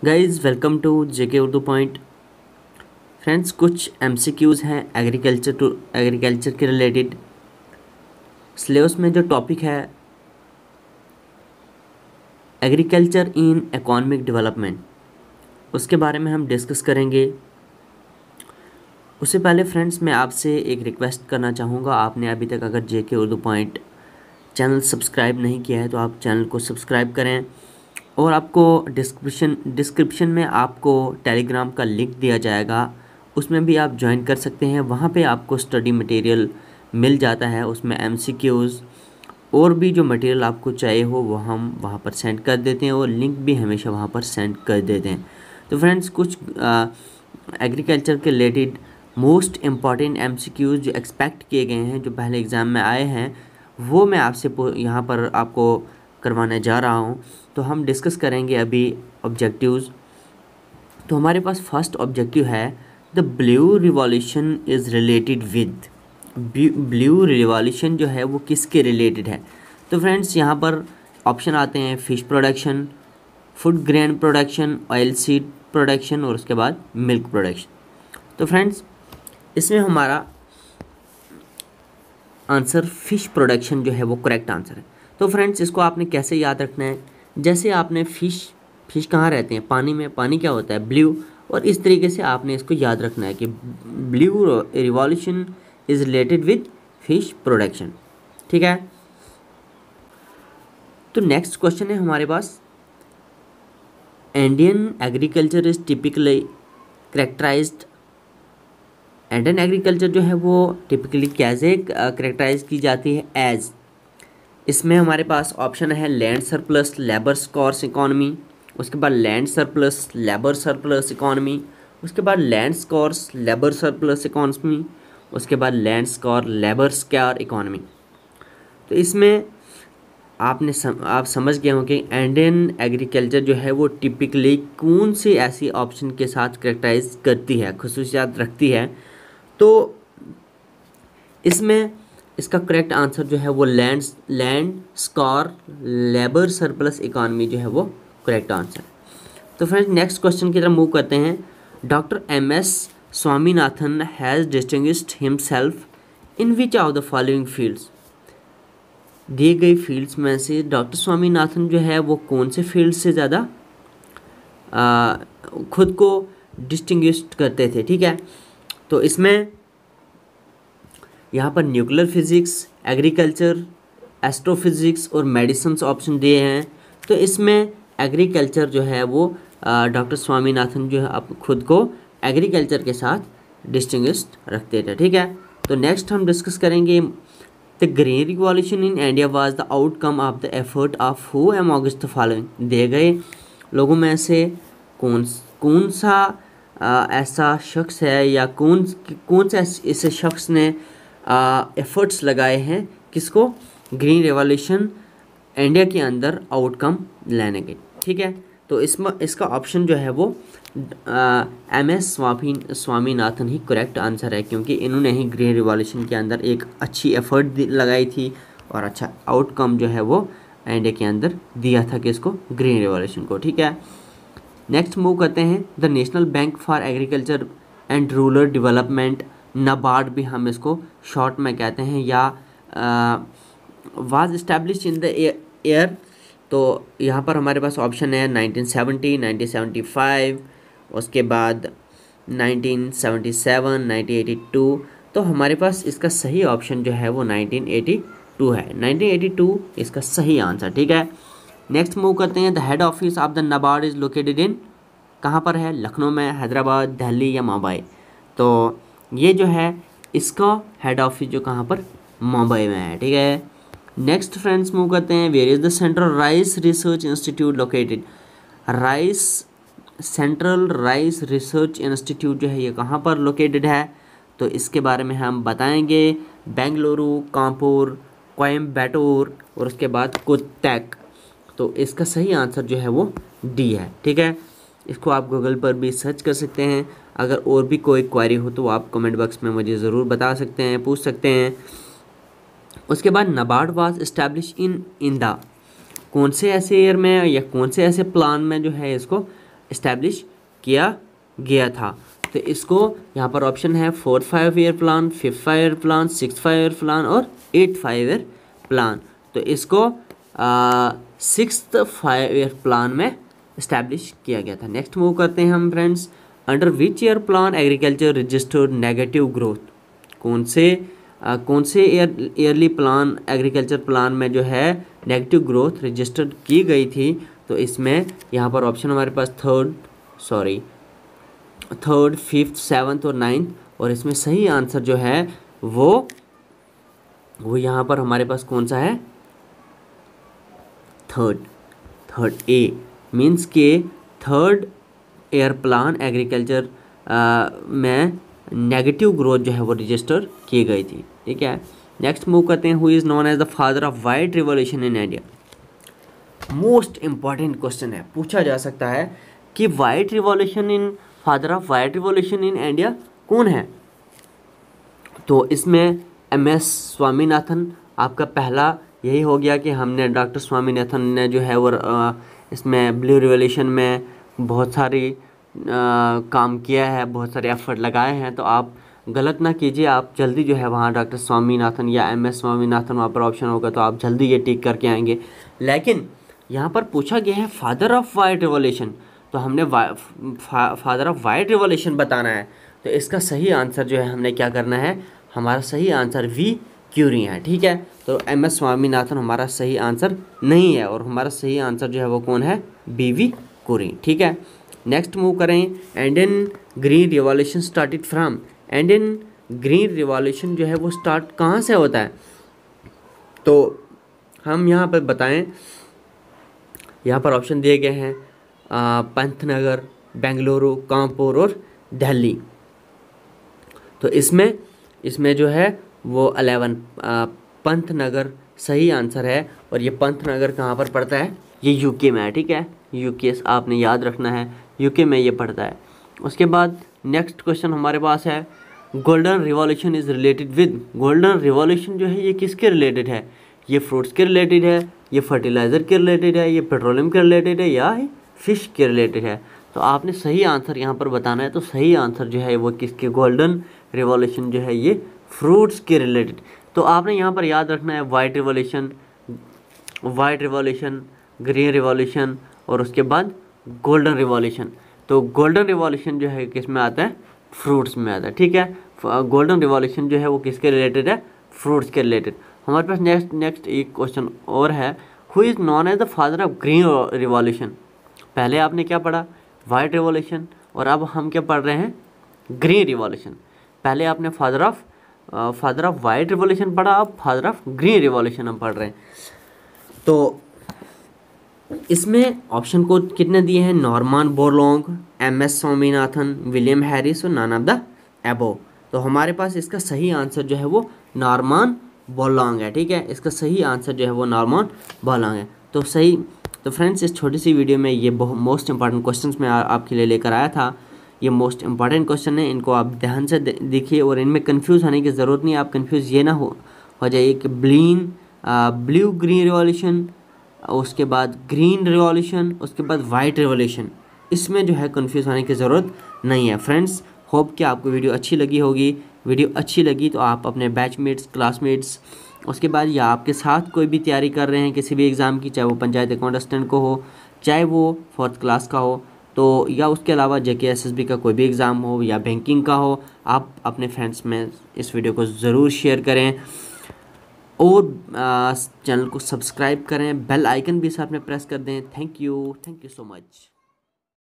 Guys welcome to JK Urdu point. Friends, कुछ MCQs हैं agriculture के रिलेटेड। सिलेबस में जो टॉपिक है एग्रीकल्चर इन इकोनॉमिक डेवलपमेंट, उसके बारे में हम डिस्कस करेंगे। उससे पहले फ्रेंड्स, मैं आपसे एक रिक्वेस्ट करना चाहूँगा। आपने अभी तक अगर जेके उर्दू पॉइंट चैनल सब्सक्राइब नहीं किया है तो आप चैनल को सब्सक्राइब करें, और आपको डिस्क्रिप्शन में आपको टेलीग्राम का लिंक दिया जाएगा, उसमें भी आप ज्वाइन कर सकते हैं। वहाँ पे आपको स्टडी मटेरियल मिल जाता है, उसमें एमसीक्यूज़ और भी जो मटेरियल आपको चाहिए हो वो हम वहाँ पर सेंड कर देते हैं, और लिंक भी हमेशा वहाँ पर सेंड कर देते हैं। तो फ्रेंड्स, कुछ एग्रीकल्चर के रिलेटेड मोस्ट इम्पॉर्टेंट एमसीक्यूज़ जो एक्सपेक्ट किए गए हैं, जो पहले एग्ज़ाम में आए हैं, वो मैं आपसे यहाँ पर आपको करवाने जा रहा हूँ। तो हम डिस्कस करेंगे अभी ऑब्जेक्टिव्स। तो हमारे पास फर्स्ट ऑब्जेक्टिव है the blue revolution is related with. Blue revolution जो है वो किसके रिलेटेड है? तो फ्रेंड्स, यहाँ पर ऑप्शन आते हैं fish production, food grain production, oil seed production, और उसके बाद मिल्क प्रोडक्शन। तो फ्रेंड्स, इसमें हमारा आंसर फिश प्रोडक्शन जो है वो करेक्ट आंसर है। तो फ्रेंड्स, इसको आपने कैसे याद रखना है? जैसे आपने फिश कहाँ रहते हैं? पानी में। पानी क्या होता है? ब्लू। और इस तरीके से आपने इसको याद रखना है कि blue revolution is related with fish production. ठीक है। तो नेक्स्ट क्वेश्चन है हमारे पास, Indian agriculture is typically characterised. Indian agriculture जो है वो टिपिकली कैसे करेक्टराइज की जाती है? एज। इसमें हमारे पास ऑप्शन है land surplus labour scarce economy, उसके बाद land surplus labour surplus economy, उसके बाद land scarce labour surplus economy, उसके बाद land scarce labour scarce economy. तो इसमें आप समझ गए हो कि इंडियन एग्रीकल्चर जो है वो टिपिकली कौन सी ऐसी ऑप्शन के साथ करेक्टराइज करती है, खुसूसियात रखती है। तो इसमें इसका करेक्ट आंसर जो है वो land scarce labour surplus economy जो है वो करेक्ट आंसर है। तो फ्रेंड्स, नेक्स्ट क्वेश्चन की तरफ मूव करते हैं। Doctor MS. Swaminathan has distinguished himself in which of the following fields. दिए गई फील्ड्स में से डॉक्टर स्वामीनाथन जो है वो कौन से फील्ड से ज़्यादा खुद को डिस्टिंग्विश्ड करते थे? ठीक है। तो इसमें यहाँ पर न्यूक्लियर फिज़िक्स, एग्रीकल्चर, एस्ट्रोफिज़िक्स और मेडिसिन ऑप्शन दिए हैं। तो इसमें एग्रीकल्चर जो है वो डॉक्टर स्वामीनाथन जो है आप खुद को एग्रीकल्चर के साथ डिस्टिंग्विश्ड रखते थे। ठीक है। तो नेक्स्ट हम डिस्कस करेंगे the green revolution in India was the outcome of the effort of who amongst the following. दिए गए लोगों में से कौन सा ऐसा शख्स है या कौन सा ऐसे शख्स ने एफर्ट्स लगाए हैं किसको? ग्रीन रेवोल्यूशन इंडिया के अंदर आउटकम लाने के। ठीक है। तो इसका ऑप्शन जो है वो एम.एस. स्वामीनाथन ही करेक्ट आंसर है, क्योंकि इन्होंने ही ग्रीन रिवॉल्यूशन के अंदर एक अच्छी एफर्ट लगाई थी और अच्छा आउटकम जो है वो इंडिया के अंदर दिया था किसको? ग्रीन रिवॉल्यूशन को। ठीक है। नेक्स्ट मूव करते हैं the national bank for agriculture and rural development, NABARD भी हम इसको शॉर्ट में कहते हैं, या was establish in the year. तो यहाँ पर हमारे पास ऑप्शन है 1970, 1975, उसके बाद 1977, 1982। तो हमारे पास इसका सही ऑप्शन जो है वो 1982 है। 1982 इसका सही आंसर। ठीक है। नेक्स्ट मूव करते हैं the head office of the NABARD is located in, कहाँ पर है? लखनऊ में, हैदराबाद, दिल्ली या मुंबई। तो ये जो है इसका हेड ऑफिस जो कहाँ पर? मुंबई में है। ठीक है। नेक्स्ट फ्रेंड्स मूव करते हैं where is the central rice research institute located. Central rice research institute जो है ये कहाँ पर लोकेटेड है? तो इसके बारे में हम बताएंगे। बेंगलुरु, कानपुर, कोयम्बटूर और उसके बाद कोटक। तो इसका सही आंसर जो है वो डी है। ठीक है। इसको आप गूगल पर भी सर्च कर सकते हैं। अगर और भी कोई क्वेरी हो तो आप कमेंट बॉक्स में मुझे ज़रूर बता सकते हैं, पूछ सकते हैं। उसके बाद NABARD was establish in the, कौन से ऐसे ईयर में या कौन से ऐसे प्लान में जो है इसको इस्टेब्लिश किया गया था। तो इसको यहाँ पर ऑप्शन है 4 5 year plan, 5 5 year plan, 6 5 year plan और 8 5 ईयर प्लान। तो इसको 6th 5 ईयर प्लान में इस्टेब्लिश किया गया था। नेक्स्ट मूव करते हैं हम friends, under which year plan agriculture registered negative growth. कौन से ईयरली प्लान एग्रीकल्चर प्लान में जो है नेगेटिव ग्रोथ रजिस्टर्ड की गई थी। तो इसमें यहाँ पर ऑप्शन हमारे पास थर्ड, 5th 7th और 9th, और इसमें सही आंसर जो है वो यहाँ पर हमारे पास कौन सा है, थर्ड ए, मीन्स के थर्ड ईयर प्लान एग्रीकल्चर में नेगेटिव ग्रोथ जो है वो रजिस्टर की गई थी। ठीक है, नेक्स्ट मूव करते हैं, who is known as the father of white revolution in India. Most important question है, पूछा जा सकता है कि father of white revolution in India कौन है। तो इसमें MS स्वामीनाथन आपका पहला यही हो गया कि हमने डॉक्टर स्वामीनाथन ने जो है वो इसमें ब्लू रिवॉल्यूशन में बहुत सारी काम किया है, बहुत सारे एफर्ट लगाए हैं। तो आप गलत ना कीजिए, आप जल्दी जो है वहाँ डॉक्टर स्वामीनाथन या MS स्वामीनाथन वहाँ पर ऑप्शन होगा तो आप जल्दी ये टिक करके आएंगे। लेकिन यहाँ पर पूछा गया है फादर ऑफ वाइट रिवॉल्यूशन, तो हमने फादर ऑफ वाइट रिवॉल्यूशन बताना है। तो इसका सही आंसर जो है हमने क्या करना है, हमारा सही आंसर V क्यूरी है। ठीक है, तो MS स्वामीनाथन हमारा सही आंसर नहीं है, और हमारा सही आंसर जो है वो कौन है, BV क्यूरी। ठीक है, नेक्स्ट मूव करें, Indian green revolution started from. Indian green revolution जो है वो स्टार्ट कहाँ से होता है, तो हम यहाँ पर बताएं, यहाँ पर ऑप्शन दिए गए हैं पंतनगर, बेंगलुरु, कानपुर और दिल्ली। तो इसमें जो है वो 11 पंतनगर सही आंसर है, और ये पंतनगर कहाँ पर पड़ता है, ये यूके में है। ठीक है, यूके आपने याद रखना है, यूके में ये पड़ता है। उसके बाद नेक्स्ट क्वेश्चन हमारे पास है, golden revolution is related with. Golden revolution जो है ये किसके रिलेटेड है, ये फ्रूट्स के रिलेटेड है, ये फर्टिलाइज़र के रिलेटेड है, ये पेट्रोलियम के रिलेटेड है, या फिश के रिलेटेड है। तो आपने सही आंसर यहाँ पर बताना है। तो सही आंसर जो है वो किसके, गोल्डन रिवॉल्यूशन जो है ये फ्रूट्स के रिलेटेड। तो आपने यहाँ पर याद रखना है वाइट रिवॉल्यूशन, ग्रीन रिवॉल्यूशन और उसके बाद गोल्डन रिवॉल्यूशन। तो गोल्डन रिवॉल्यूशन जो है किस में आता है, फ्रूट्स में आता है। ठीक है, गोल्डन रिवॉल्यूशन जो है वो किसके रिलेटेड है, फ्रूट्स के रिलेटेड। हमारे पास नेक्स्ट एक क्वेश्चन और है, who is known as the father of green revolution. पहले आपने क्या पढ़ा, वाइट रिवॉल्यूशन, और अब हम क्या पढ़ रहे हैं, ग्रीन रिवॉल्यूशन। पहले आपने फादर ऑफ वाइट रिवॉल्यूशन पढ़ा, अब फादर ऑफ ग्रीन रिवॉल्यूशन हम पढ़ रहे हैं। तो इसमें ऑप्शन को कितने दिए हैं, Norman Borlaug, MS Swaminathan, William Harris और नन ऑफ द एबोव। तो हमारे पास इसका सही आंसर जो है वो नॉर्मन बोरलॉन्ग है। ठीक है, इसका सही आंसर जो है वो नॉर्मन बोरलॉन्ग है। तो फ्रेंड्स, इस छोटी सी वीडियो में ये बहुत मोस्ट इंपॉर्टेंट क्वेश्चंस मैं आपके लिए लेकर आया था। ये मोस्ट इंपॉर्टेंट क्वेश्चन है, इनको आप ध्यान से देखिए और इनमें कंफ्यूज होने की ज़रूरत नहीं है। आप कंफ्यूज ये ना हो जाइए कि ब्लू ग्रीन रिवॉल्यूशन, उसके बाद ग्रीन रिवॉल्यूशन, उसके बाद वाइट रिवॉल्यूशन, इसमें जो है कंफ्यूज होने की ज़रूरत नहीं है। फ्रेंड्स, होप कि आपको वीडियो अच्छी लगी होगी। वीडियो अच्छी लगी तो आप अपने बैचमेट्स, क्लासमेट्स, उसके बाद या आपके साथ कोई भी तैयारी कर रहे हैं किसी भी एग्ज़ाम की, चाहे वो पंचायत अकाउंट असिस्टेंट को हो, चाहे वो 4th क्लास का हो, तो या उसके अलावा JK SSB का कोई भी एग्ज़ाम हो या बैंकिंग का हो, आप अपने फ्रेंड्स में इस वीडियो को ज़रूर शेयर करें और चैनल को सब्सक्राइब करें, बेल आइकन भी साथ में प्रेस कर दें। Thank you so much.